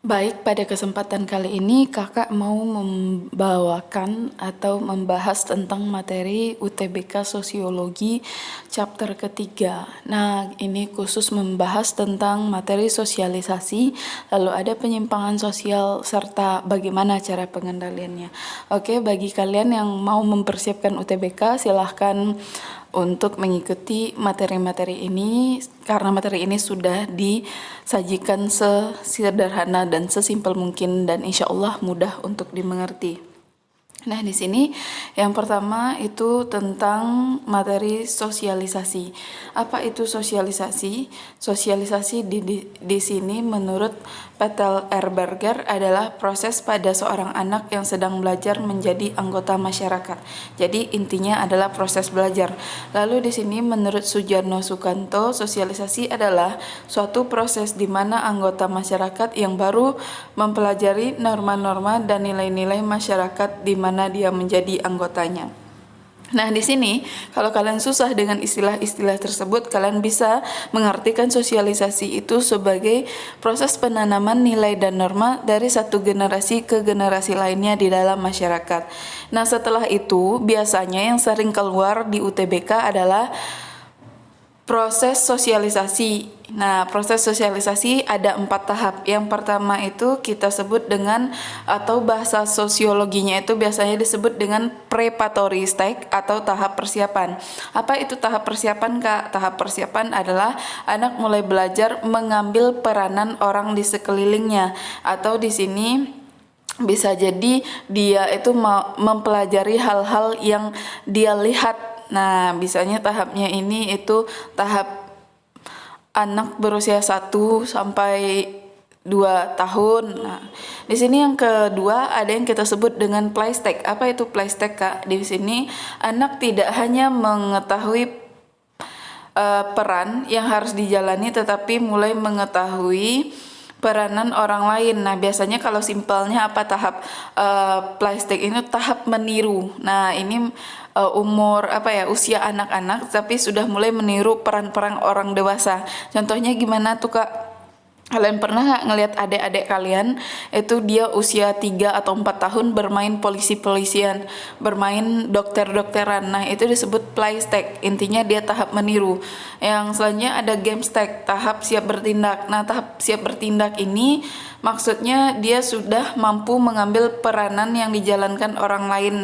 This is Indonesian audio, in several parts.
Baik, pada kesempatan kali ini kakak mau membawakan atau membahas tentang materi UTBK Sosiologi chapter ketiga. Nah, ini khusus membahas tentang materi sosialisasi, lalu ada penyimpangan sosial serta bagaimana cara pengendaliannya. Oke, bagi kalian yang mau mempersiapkan UTBK, silahkan untuk mengikuti materi-materi ini karena materi ini sudah disajikan sesederhana dan sesimpel mungkin dan insya Allah mudah untuk dimengerti. Nah, di sini yang pertama itu tentang materi sosialisasi. Apa itu sosialisasi? Sosialisasi di sini menurut Patel R. Berger adalah proses pada seorang anak yang sedang belajar menjadi anggota masyarakat. Jadi intinya adalah proses belajar. Lalu di sini menurut Sujarno Sukanto, sosialisasi adalah suatu proses di mana anggota masyarakat yang baru mempelajari norma-norma dan nilai-nilai masyarakat di mana dia menjadi anggotanya. Nah, di sini kalau kalian susah dengan istilah-istilah tersebut, kalian bisa mengartikan sosialisasi itu sebagai proses penanaman nilai dan norma dari satu generasi ke generasi lainnya di dalam masyarakat. Nah, setelah itu biasanya yang sering keluar di UTBK adalah proses sosialisasi. Nah, proses sosialisasi ada 4 tahap. Yang pertama itu kita sebut dengan, atau bahasa sosiologinya itu biasanya disebut dengan preparatory stage atau tahap persiapan. Apa itu tahap persiapan, Kak? Tahap persiapan adalah anak mulai belajar mengambil peranan orang di sekelilingnya, atau di sini bisa jadi dia itu mempelajari hal-hal yang dia lihat. Nah, bisanya tahapnya ini itu tahap anak berusia 1 sampai 2 tahun. Nah, di sini yang kedua ada yang kita sebut dengan play stage. Apa itu play stage, Kak? Di sini anak tidak hanya mengetahui peran yang harus dijalani, tetapi mulai mengetahui peranan orang lain. Nah, biasanya kalau simpelnya apa tahap plastik ini tahap meniru. Nah, ini umur usia anak-anak tapi sudah mulai meniru peran-peran orang dewasa. Contohnya gimana tuh, Kak? Kalian pernah nggak ngelihat adik-adik kalian itu dia usia 3 atau 4 tahun bermain polisi-polisian, bermain dokter-dokteran. Nah, itu disebut play stage. Intinya dia tahap meniru. Yang selanjutnya ada game stage, tahap siap bertindak. Nah, tahap siap bertindak ini maksudnya dia sudah mampu mengambil peranan yang dijalankan orang lain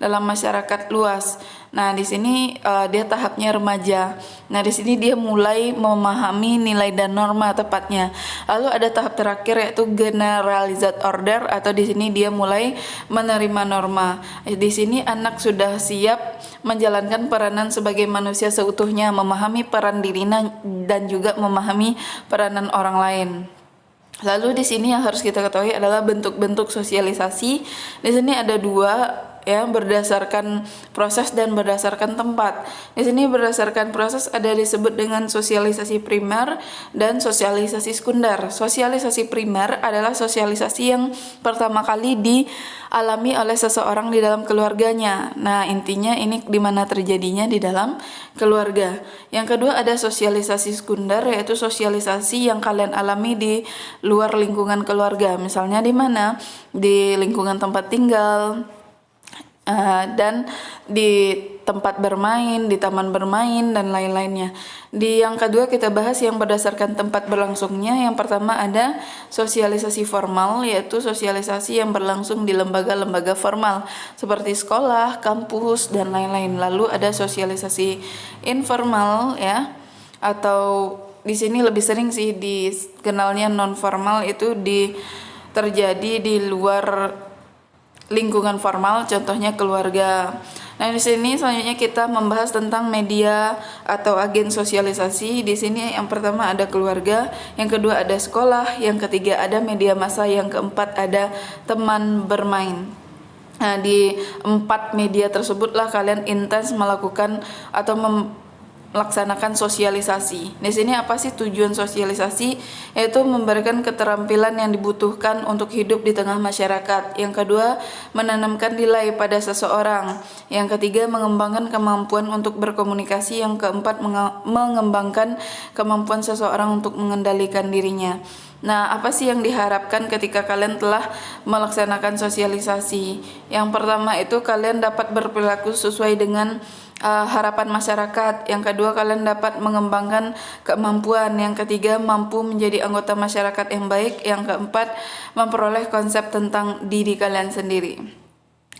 dalam masyarakat luas. Nah, di sini dia tahapnya remaja. Nah, di sini dia mulai memahami nilai dan norma tepatnya. Lalu ada tahap terakhir yaitu generalized order, atau di sini dia mulai menerima norma. Di sini anak sudah siap menjalankan peranan sebagai manusia seutuhnya, memahami peran dirinya dan juga memahami peranan orang lain. Lalu di sini yang harus kita ketahui adalah bentuk-bentuk sosialisasi. Di sini ada 2 ya, berdasarkan proses dan berdasarkan tempat. Di sini berdasarkan proses ada disebut dengan sosialisasi primer dan sosialisasi sekunder. Sosialisasi primer adalah sosialisasi yang pertama kali dialami oleh seseorang di dalam keluarganya. Nah, intinya ini di mana terjadinya di dalam keluarga. Yang kedua ada sosialisasi sekunder, yaitu sosialisasi yang kalian alami di luar lingkungan keluarga. Misalnya di mana? Di lingkungan tempat tinggal, dan di tempat bermain, di taman bermain dan lain-lainnya. Di yang kedua kita bahas yang berdasarkan tempat berlangsungnya. Yang pertama ada sosialisasi formal, yaitu sosialisasi yang berlangsung di lembaga-lembaga formal seperti sekolah, kampus dan lain-lain. Lalu ada sosialisasi informal ya, atau di sini lebih sering sih dikenalnya non formal, itu terjadi di luar lingkungan formal, contohnya keluarga. Nah, di sini selanjutnya kita membahas tentang media atau agen sosialisasi. Di sini yang pertama ada keluarga, yang kedua ada sekolah, yang ketiga ada media massa, yang keempat ada teman bermain. Nah, di 4 media tersebutlah kalian intens melakukan atau melaksanakan sosialisasi. Di sini apa sih tujuan sosialisasi? Yaitu memberikan keterampilan yang dibutuhkan untuk hidup di tengah masyarakat. Yang kedua, menanamkan nilai pada seseorang. Yang ketiga, mengembangkan kemampuan untuk berkomunikasi. Yang keempat, mengembangkan kemampuan seseorang untuk mengendalikan dirinya. Nah, apa sih yang diharapkan ketika kalian telah melaksanakan sosialisasi? Yang pertama itu kalian dapat berperilaku sesuai dengan harapan masyarakat. Yang kedua, kalian dapat mengembangkan kemampuan. Yang ketiga, mampu menjadi anggota masyarakat yang baik. Yang keempat, memperoleh konsep tentang diri kalian sendiri.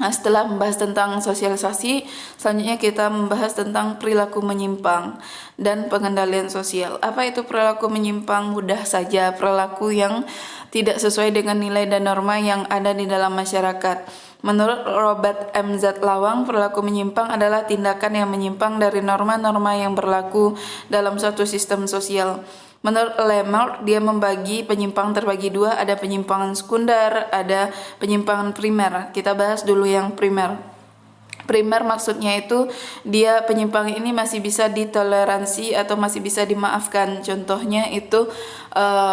Nah, setelah membahas tentang sosialisasi, selanjutnya kita membahas tentang perilaku menyimpang dan pengendalian sosial. Apa itu perilaku menyimpang? Mudah saja, perilaku yang tidak sesuai dengan nilai dan norma yang ada di dalam masyarakat. Menurut Robert M. Z. Lawang, perilaku menyimpang adalah tindakan yang menyimpang dari norma-norma yang berlaku dalam suatu sistem sosial. Menurut Lemert, dia membagi penyimpangan terbagi dua, ada penyimpangan sekunder, ada penyimpangan primer. Kita bahas dulu yang primer. Primer maksudnya itu dia penyimpangan ini masih bisa ditoleransi atau masih bisa dimaafkan. Contohnya itu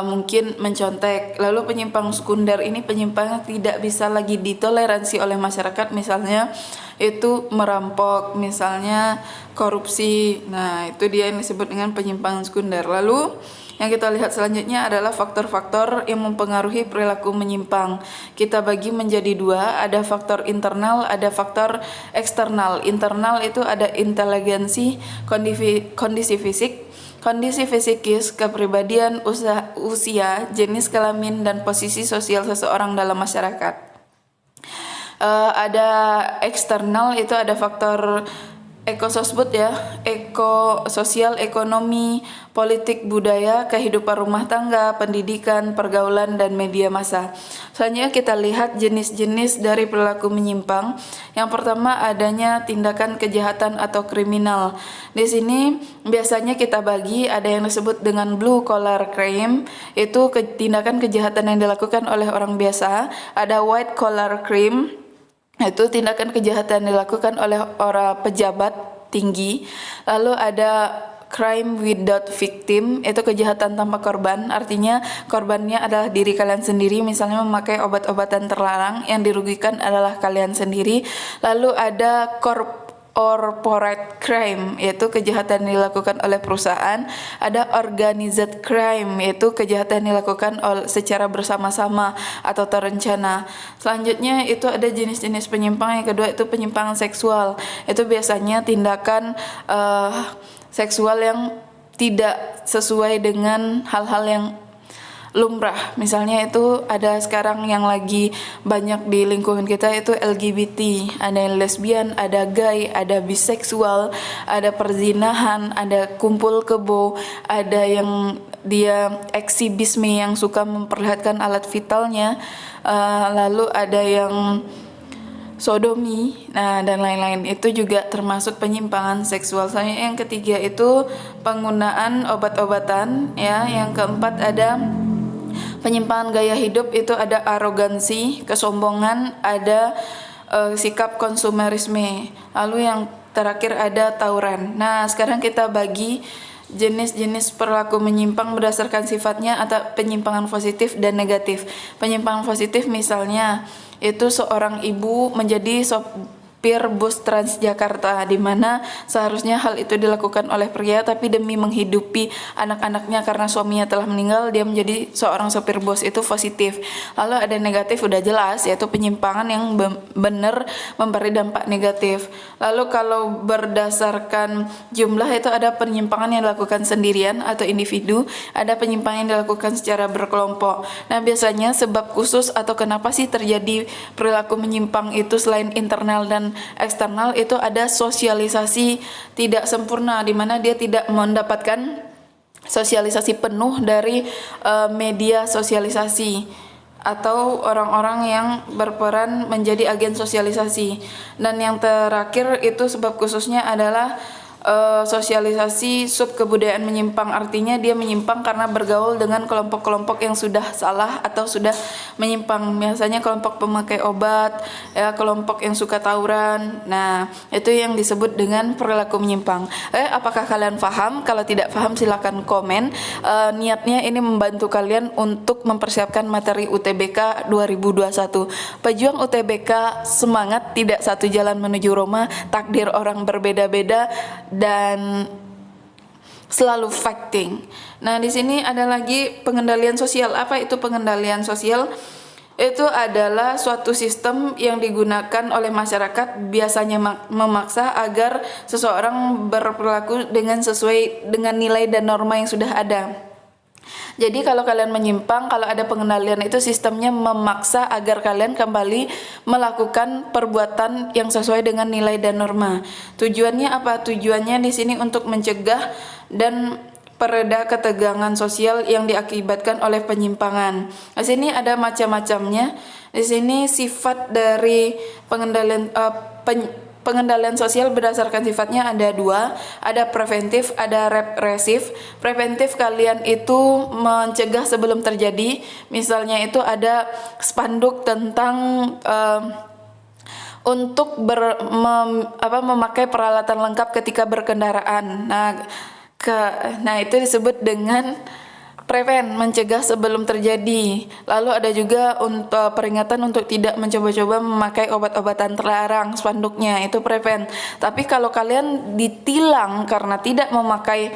mungkin mencontek. Lalu penyimpangan sekunder ini penyimpangan tidak bisa lagi ditoleransi oleh masyarakat, misalnya itu merampok, misalnya korupsi. Nah, itu dia yang disebut dengan penyimpangan sekunder. Lalu yang kita lihat selanjutnya adalah faktor-faktor yang mempengaruhi perilaku menyimpang. Kita bagi menjadi dua, ada faktor internal, ada faktor eksternal. Internal itu ada inteligensi, kondisi fisik, kondisi fisikis, kepribadian, usia, jenis kelamin, dan posisi sosial seseorang dalam masyarakat. Ada eksternal, itu ada faktor ekososbud ya, sosial, ekonomi, politik, budaya, kehidupan rumah tangga, pendidikan, pergaulan, dan media massa. Selanjutnya kita lihat jenis-jenis dari perilaku menyimpang. Yang pertama adanya tindakan kejahatan atau kriminal. Di sini biasanya kita bagi ada yang disebut dengan blue collar crime, itu tindakan kejahatan yang dilakukan oleh orang biasa. Ada white collar crime, itu tindakan kejahatan dilakukan oleh orang pejabat tinggi. Lalu ada crime without victim, itu kejahatan tanpa korban, artinya korbannya adalah diri kalian sendiri, misalnya memakai obat-obatan terlarang, yang dirugikan adalah kalian sendiri. Lalu ada corporate crime, yaitu kejahatan yang dilakukan oleh perusahaan. Ada organized crime, yaitu kejahatan yang dilakukan secara bersama-sama atau terencana. Selanjutnya itu ada jenis-jenis penyimpangan. Yang kedua itu penyimpangan seksual, itu biasanya tindakan seksual yang tidak sesuai dengan hal-hal yang lumrah. Misalnya itu ada sekarang yang lagi banyak di lingkungan kita itu LGBT, ada yang lesbian, ada gay, ada biseksual, ada perzinahan, ada kumpul kebo, ada yang dia eksibisme yang suka memperlihatkan alat vitalnya, lalu ada yang sodomi, nah dan lain-lain. Itu juga termasuk penyimpangan seksual. Selanjutnya yang ketiga itu penggunaan obat-obatan ya. Yang keempat ada penyimpangan gaya hidup, itu ada arogansi, kesombongan, ada sikap konsumerisme. Lalu yang terakhir ada tawuran. Nah, sekarang kita bagi jenis-jenis perilaku menyimpang berdasarkan sifatnya atau penyimpangan positif dan negatif. Penyimpangan positif misalnya itu seorang ibu menjadi sopir bus Transjakarta, di mana seharusnya hal itu dilakukan oleh pria, tapi demi menghidupi anak-anaknya karena suaminya telah meninggal, dia menjadi seorang sopir bus, itu positif. Lalu ada negatif, udah jelas, yaitu penyimpangan yang benar memberi dampak negatif. Lalu kalau berdasarkan jumlah itu ada penyimpangan yang dilakukan sendirian atau individu, ada penyimpangan yang dilakukan secara berkelompok. Nah, biasanya sebab khusus atau kenapa sih terjadi perilaku menyimpang itu selain internal dan eksternal, itu ada sosialisasi tidak sempurna, di mana dia tidak mendapatkan sosialisasi penuh dari media sosialisasi atau orang-orang yang berperan menjadi agen sosialisasi. Dan yang terakhir itu sebab khususnya adalah sosialisasi sub kebudayaan menyimpang, artinya dia menyimpang karena bergaul dengan kelompok-kelompok yang sudah salah atau sudah menyimpang, biasanya kelompok pemakai obat ya, kelompok yang suka tawuran. Nah, itu yang disebut dengan perilaku menyimpang. Apakah kalian paham? Kalau tidak paham silakan komen. Niatnya ini membantu kalian untuk mempersiapkan materi UTBK 2021. Pejuang UTBK semangat, tidak satu jalan menuju Roma, takdir orang berbeda-beda dan selalu fighting. Nah, di sini ada lagi pengendalian sosial. Apa itu pengendalian sosial? Itu adalah suatu sistem yang digunakan oleh masyarakat, biasanya memaksa agar seseorang berperilaku sesuai dengan nilai dan norma yang sudah ada. Jadi kalau kalian menyimpang, kalau ada pengendalian itu sistemnya memaksa agar kalian kembali melakukan perbuatan yang sesuai dengan nilai dan norma. Tujuannya apa? Tujuannya di sini untuk mencegah dan pereda ketegangan sosial yang diakibatkan oleh penyimpangan. Di sini ada macam-macamnya. Di sini sifat dari pengendalian sosial berdasarkan sifatnya ada dua, ada preventif, ada represif. Preventif kalian itu mencegah sebelum terjadi, misalnya itu ada spanduk tentang untuk memakai peralatan lengkap ketika berkendaraan. Nah, itu disebut dengan preven, mencegah sebelum terjadi. Lalu ada juga untuk peringatan untuk tidak mencoba-coba memakai obat-obatan terlarang, spanduknya itu preven. Tapi kalau kalian ditilang karena tidak memakai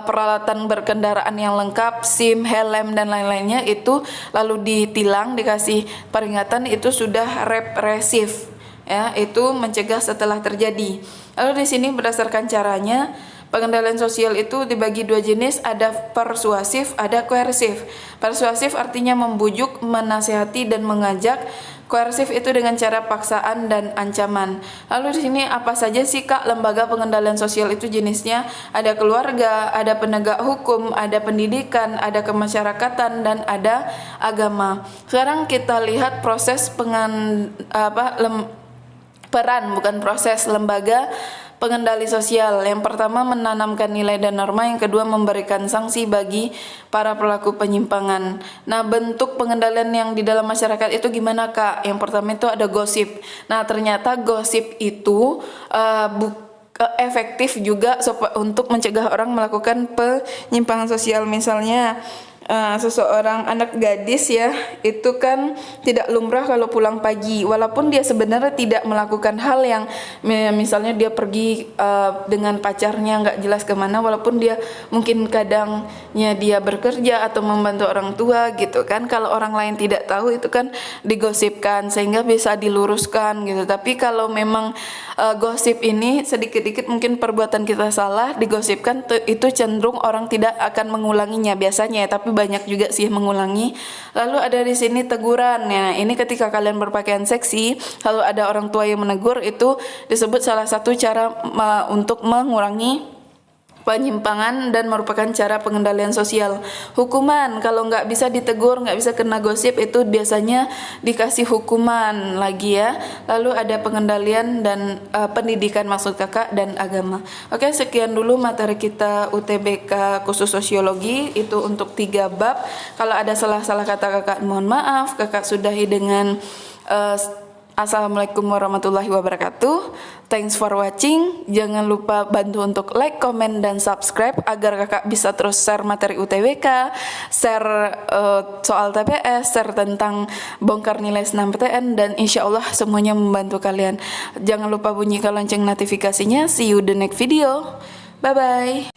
peralatan berkendaraan yang lengkap, SIM, helm dan lain-lainnya, itu lalu ditilang, dikasih peringatan, itu sudah represif. Ya, itu mencegah setelah terjadi. Lalu di sini berdasarkan caranya, pengendalian sosial itu dibagi dua jenis, ada persuasif, ada koersif. Persuasif artinya membujuk, menasihati dan mengajak. Koersif itu dengan cara paksaan dan ancaman. Lalu di sini apa saja sih Kak lembaga pengendalian sosial itu jenisnya? Ada keluarga, ada penegak hukum, ada pendidikan, ada kemasyarakatan dan ada agama. Sekarang kita lihat proses proses lembaga pengendali sosial. Yang pertama menanamkan nilai dan norma, yang kedua memberikan sanksi bagi para pelaku penyimpangan. Nah, bentuk pengendalian yang di dalam masyarakat itu gimana Kak? Yang pertama itu ada gosip. Nah, ternyata gosip itu efektif juga untuk mencegah orang melakukan penyimpangan sosial. Misalnya seseorang anak gadis ya, itu kan tidak lumrah kalau pulang pagi, walaupun dia sebenarnya tidak melakukan hal yang misalnya dia pergi dengan pacarnya nggak jelas kemana, walaupun dia mungkin kadangnya dia bekerja atau membantu orang tua gitu kan. Kalau orang lain tidak tahu itu kan digosipkan sehingga bisa diluruskan gitu. Tapi kalau memang gosip ini sedikit-sedikit mungkin perbuatan kita salah digosipkan, itu cenderung orang tidak akan mengulanginya biasanya, tapi banyak juga sih mengulangi. Lalu ada di sini teguran. Ya, ini ketika kalian berpakaian seksi, lalu ada orang tua yang menegur, itu disebut salah satu cara untuk mengurangi penyimpangan dan merupakan cara pengendalian sosial. Hukuman, kalau nggak bisa ditegur, nggak bisa kena gosip, itu biasanya dikasih hukuman lagi ya. Lalu ada pengendalian dan pendidikan, maksud kakak, dan agama. Oke, sekian dulu materi kita UTBK khusus sosiologi, itu untuk 3 bab. Kalau ada salah-salah kata kakak mohon maaf. Kakak sudahi dengan Assalamualaikum warahmatullahi wabarakatuh. Thanks for watching. Jangan lupa bantu untuk like, comment, dan subscribe agar kakak bisa terus share materi UTBK, share soal TPS, share tentang bongkar nilai SNMPTN, dan insya Allah semuanya membantu kalian. Jangan lupa bunyikan lonceng notifikasinya. See you the next video. Bye-bye.